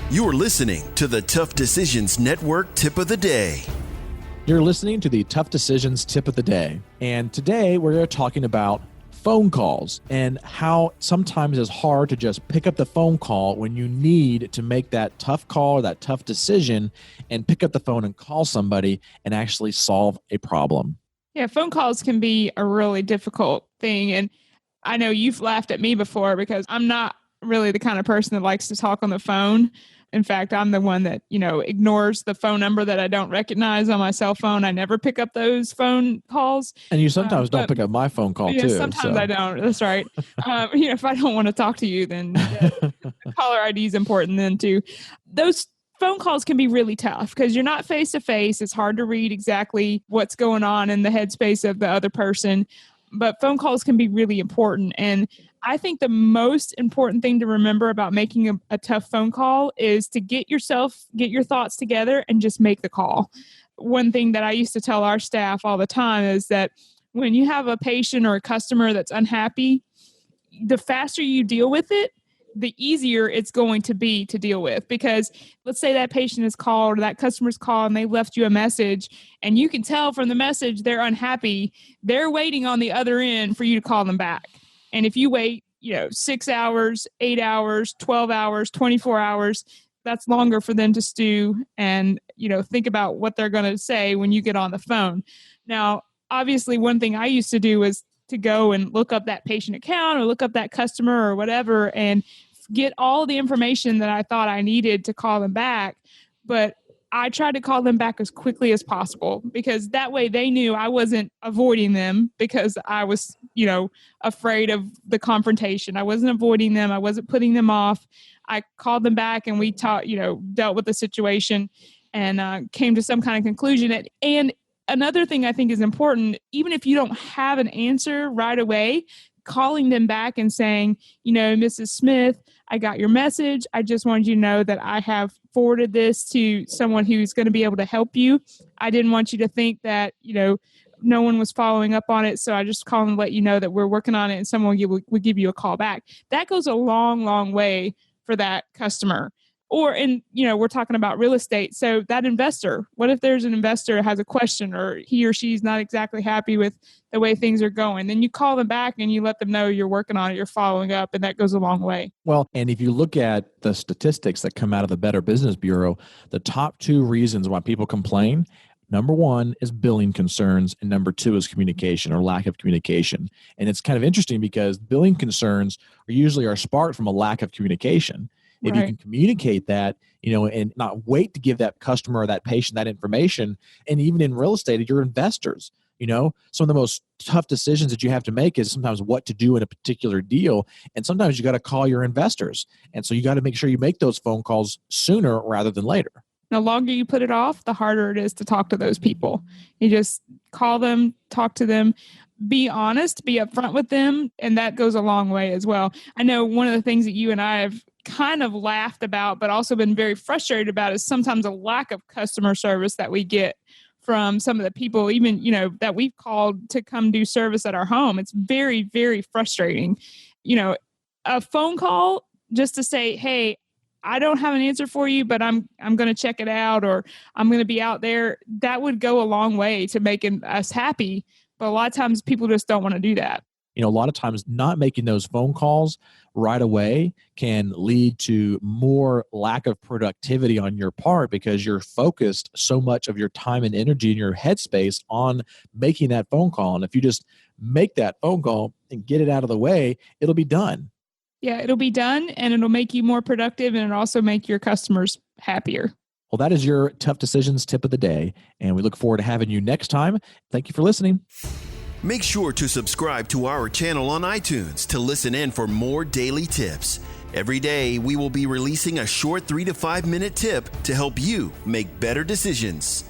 You are listening to the Tough Decisions Network Tip of the Day. You're listening to the Tough Decisions Tip of the Day. And today we're talking about phone calls and how sometimes it's hard to just pick up the phone call when you need to make that tough call or that tough decision and pick up the phone and call somebody and actually solve a problem. Yeah, phone calls can be a really difficult thing. And I know you've laughed at me before because I'm not really the kind of person that likes to talk on the phone. In fact, I'm the one that, ignores the phone number that I don't recognize on my cell phone. I never pick up those phone calls. And you sometimes don't pick up my phone call too. Sometimes I don't. That's right. If I don't want to talk to you, then caller ID is important then too. Those phone calls can be really tough because you're not face to face. It's hard to read exactly what's going on in the headspace of the other person. But phone calls can be really important. And I think the most important thing to remember about making a tough phone call is to get your thoughts together and just make the call. One thing that I used to tell our staff all the time is that when you have a patient or a customer that's unhappy, the faster you deal with it, the easier it's going to be to deal with. Because let's say that patient is called or that customer's called and they left you a message and you can tell from the message they're unhappy. They're waiting on the other end for you to call them back. And if you wait, 6 hours, 8 hours, 12 hours, 24 hours, that's longer for them to stew and, think about what they're going to say when you get on the phone. Now, obviously, one thing I used to do was to go and look up that patient account or look up that customer or whatever and get all the information that I thought I needed to call them back. But I tried to call them back as quickly as possible because that way they knew I wasn't avoiding them because I was, afraid of the confrontation. I wasn't avoiding them. I wasn't putting them off. I called them back and we dealt with the situation and came to some kind of conclusion. And another thing I think is important, even if you don't have an answer right away, calling them back and saying, Mrs. Smith, I got your message. I just wanted you to know that I have forwarded this to someone who's going to be able to help you. I didn't want you to think that, no one was following up on it. So I just called and let you know that we're working on it and someone will give you a call back. That goes a long, long way for that customer. Or we're talking about real estate. So that investor, what if there's an investor that has a question or he or she's not exactly happy with the way things are going? Then you call them back and you let them know you're working on it, you're following up, and that goes a long way. Well, and if you look at the statistics that come out of the Better Business Bureau, the top two reasons why people complain, number one is billing concerns, and number two is communication or lack of communication. And it's kind of interesting because billing concerns are sparked from a lack of communication. If you can communicate that, and not wait to give that customer or that patient that information, and even in real estate, your investors, some of the most tough decisions that you have to make is sometimes what to do in a particular deal. And sometimes you got to call your investors. And so you got to make sure you make those phone calls sooner rather than later. The longer you put it off, the harder it is to talk to those people. You just call them, talk to them, be honest, be upfront with them, and that goes a long way as well. I know one of the things that you and I have kind of laughed about, but also been very frustrated about is sometimes a lack of customer service that we get from some of the people, even, that we've called to come do service at our home. It's very, very frustrating. A phone call just to say, hey, I don't have an answer for you, but I'm going to check it out or I'm going to be out there. That would go a long way to making us happy. But a lot of times people just don't want to do that. A lot of times not making those phone calls right away can lead to more lack of productivity on your part because you're focused so much of your time and energy in your headspace on making that phone call. And if you just make that phone call and get it out of the way, it'll be done. Yeah, it'll be done and it'll make you more productive and it'll also make your customers happier. Well, that is your Tough Decisions Tip of the Day. And we look forward to having you next time. Thank you for listening. Make sure to subscribe to our channel on iTunes to listen in for more daily tips. Every day, we will be releasing a short 3 to 5 minute tip to help you make better decisions.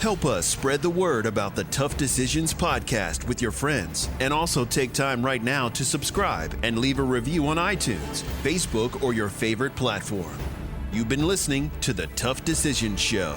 Help us spread the word about the Tough Decisions podcast with your friends, and also take time right now to subscribe and leave a review on iTunes, Facebook, or your favorite platform. You've been listening to the Tough Decisions Show.